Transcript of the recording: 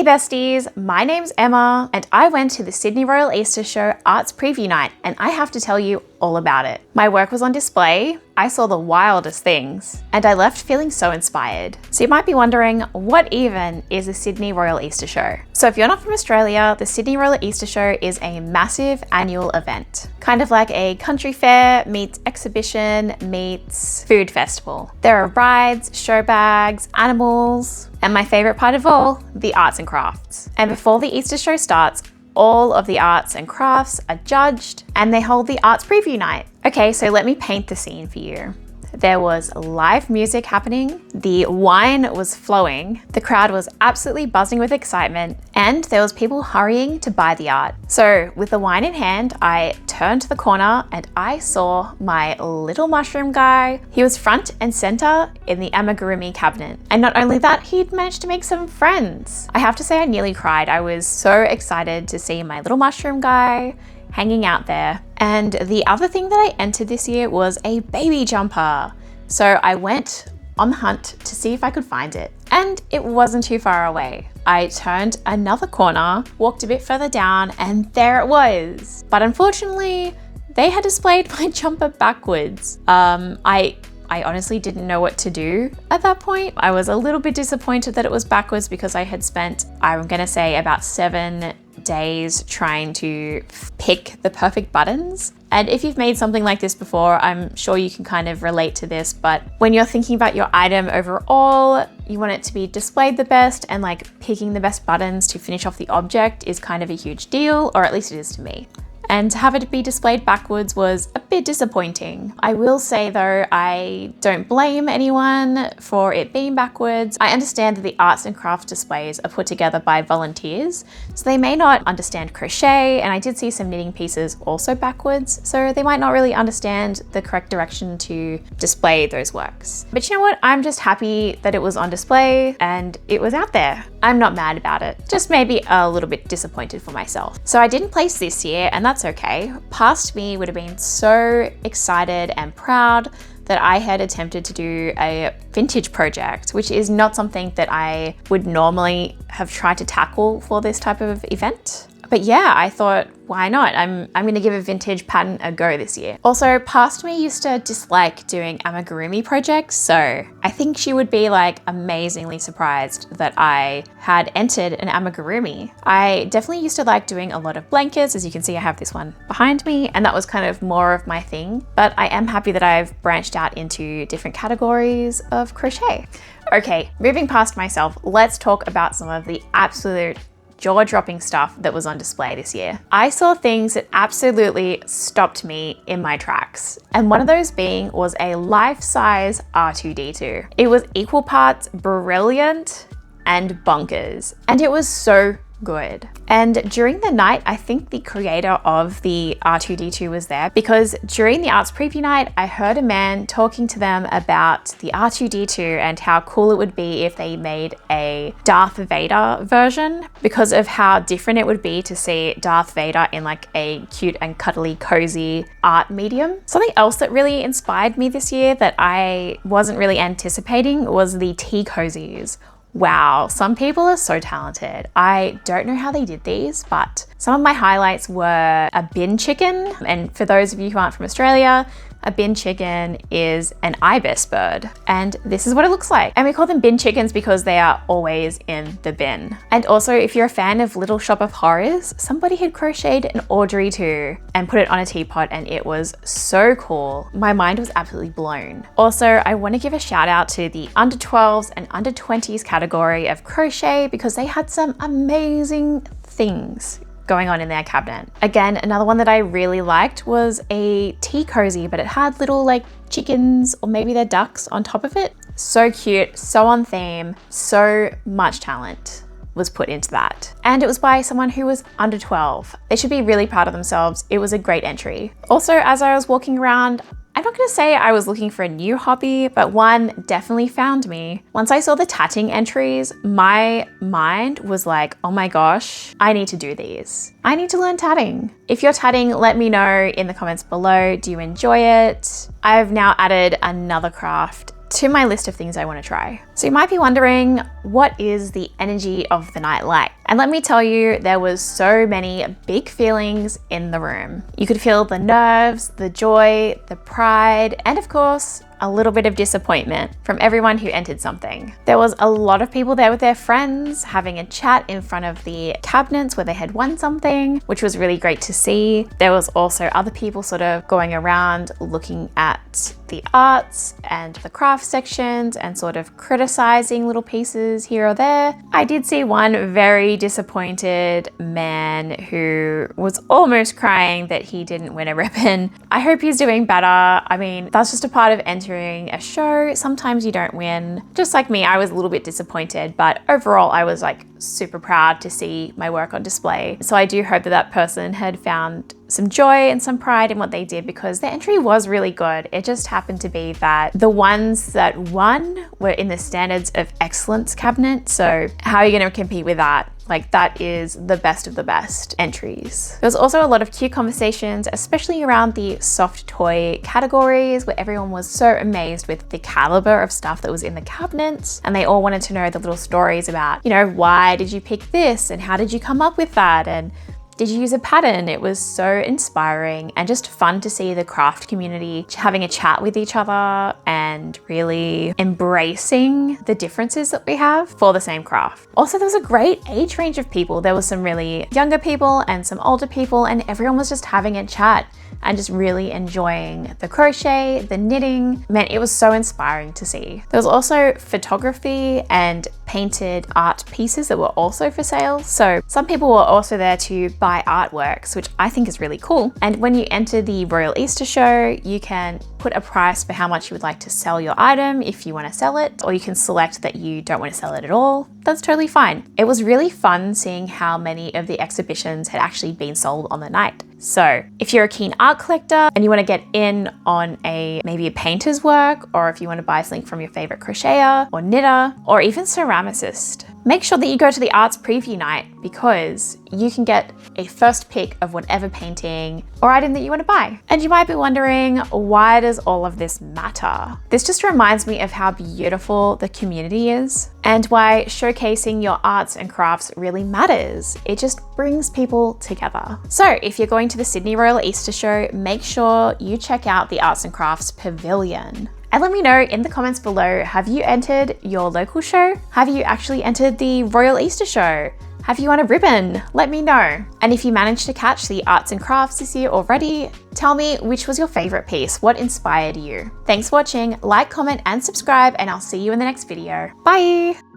Hey besties, my name's Emma and I went to the Sydney Royal Easter Show Arts Preview Night and I have to tell you all about it. My work was on display, I saw the wildest things, and I left feeling so inspired. So you might be wondering, what even is a Sydney Royal Easter Show? So if you're not from Australia, the Sydney Royal Easter Show is a massive annual event. Kind of like a country fair meets exhibition meets food festival. There are rides, show bags, animals, and my favorite part of all, the arts and crafts. And before the Easter show starts, all of the arts and crafts are judged and they hold the arts preview night. Okay, so let me paint the scene for you. There was live music happening, the wine was flowing, the crowd was absolutely buzzing with excitement, and there was people hurrying to buy the art. So with the wine in hand, I turned the corner and I saw my little mushroom guy. He was front and center in the amigurumi cabinet. And not only that, he'd managed to make some friends. I have to say I nearly cried. I was so excited to see my little mushroom guy hanging out there. And the other thing that I entered this year was a baby jumper. So I went on the hunt to see if I could find it, and it wasn't too far away. I turned another corner, walked a bit further down, and there it was. But unfortunately, they had displayed my jumper backwards. I honestly didn't know what to do at that point. I was a little bit disappointed that it was backwards because I had spent, I'm gonna say, about 7 days trying to pick the perfect buttons. And if you've made something like this before, I'm sure you can kind of relate to this, but when you're thinking about your item overall, you want it to be displayed the best, and like picking the best buttons to finish off the object is kind of a huge deal, or at least it is to me. And to have it be displayed backwards was a bit disappointing. I will say though, I don't blame anyone for it being backwards. I understand that the arts and crafts displays are put together by volunteers, so they may not understand crochet, and I did see some knitting pieces also backwards, so they might not really understand the correct direction to display those works. But you know what? I'm just happy that it was on display and it was out there. I'm not mad about it, just maybe a little bit disappointed for myself. So I didn't place this year, and that's okay. Past me would have been so excited and proud that I had attempted to do a vintage project, which is not something that I would normally have tried to tackle for this type of event. But yeah, I thought, why not? I'm gonna give a vintage pattern a go this year. Also, past me used to dislike doing amigurumi projects, so I think she would be like amazingly surprised that I had entered an amigurumi. I definitely used to like doing a lot of blankets. As you can see, I have this one behind me, and that was kind of more of my thing. But I am happy that I've branched out into different categories of crochet. Okay, moving past myself, let's talk about some of the absolute jaw-dropping stuff that was on display this year. I saw things that absolutely stopped me in my tracks. And one of those was a life-size R2-D2. It was equal parts brilliant and bonkers. And it was so good. And during the night, I think the creator of the R2-D2 was there, because during the arts preview night, I heard a man talking to them about the R2-D2 and how cool it would be if they made a Darth Vader version, because of how different it would be to see Darth Vader in like a cute and cuddly, cozy art medium. Something else that really inspired me this year that I wasn't really anticipating was the tea cozies. Wow, some people are so talented. I don't know how they did these, but some of my highlights were a bin chicken. And for those of you who aren't from Australia, a bin chicken is an ibis bird. And this is what it looks like. And we call them bin chickens because they are always in the bin. And also, if you're a fan of Little Shop of Horrors, somebody had crocheted an Audrey too and put it on a teapot, and it was so cool. My mind was absolutely blown. Also, I want to give a shout out to the under 12s and under 20s category of crochet, because they had some amazing things going on in their cabinet. Again, another one that I really liked was a tea cozy, but it had little like chickens or maybe they're ducks on top of it. So cute, so on theme, so much talent was put into that. And it was by someone who was under 12. They should be really proud of themselves. It was a great entry. Also, as I was walking around, I'm not gonna say I was looking for a new hobby, but one definitely found me. Once I saw the tatting entries, my mind was like, oh my gosh, I need to do these. I need to learn tatting. If you're tatting, let me know in the comments below. Do you enjoy it? I've now added another craft to my list of things I want to try. So you might be wondering, what is the energy of the night like? And let me tell you, there was so many big feelings in the room. You could feel the nerves, the joy, the pride, and of course, a little bit of disappointment from everyone who entered something. There was a lot of people there with their friends having a chat in front of the cabinets where they had won something, which was really great to see. There was also other people sort of going around looking at the arts and the craft sections and sort of criticizing little pieces here or there. I did see one very disappointed man who was almost crying that he didn't win a ribbon. I hope he's doing better. I mean, that's just a part of entering a show. Sometimes you don't win. Just like me, I was a little bit disappointed, but overall I was like super proud to see my work on display. So I do hope that that person had found some joy and some pride in what they did, because the entry was really good. It just happened to be that the ones that won were in the standards of excellence cabinet. So how are you going to compete with that? Like, that is the best of the best entries. There was also a lot of cute conversations, especially around the soft toy categories, where everyone was so amazed with the caliber of stuff that was in the cabinets. And they all wanted to know the little stories about, you know, why did you pick this? And how did you come up with that? And did you use a pattern? It was so inspiring and just fun to see the craft community having a chat with each other and really embracing the differences that we have for the same craft. Also, there was a great age range of people. There was some really younger people and some older people, and everyone was just having a chat and just really enjoying the crochet, the knitting. Man, it was so inspiring to see. There was also photography and painted art pieces that were also for sale. So some people were also there to buy artworks, which I think is really cool. And when you enter the Royal Easter Show, you can put a price for how much you would like to sell your item if you want to sell it, or you can select that you don't want to sell it at all. That's totally fine. It was really fun seeing how many of the exhibitions had actually been sold on the night. So if you're a keen art collector and you want to get in on maybe a painter's work, or if you want to buy something from your favorite crocheter or knitter or even ceramicist, make sure that you go to the arts preview night, because you can get a first pick of whatever painting or item that you want to buy. And you might be wondering, why does all of this matter? This just reminds me of how beautiful the community is and why showcasing your arts and crafts really matters. It just brings people together. So if you're going to the Sydney Royal Easter Show, make sure you check out the Arts and Crafts Pavilion. And let me know in the comments below, have you entered your local show? Have you actually entered the Royal Easter Show? Have you won a ribbon? Let me know. And if you managed to catch the Arts and Crafts this year already, tell me which was your favorite piece. What inspired you? Thanks for watching. Like, comment, and subscribe, and I'll see you in the next video. Bye!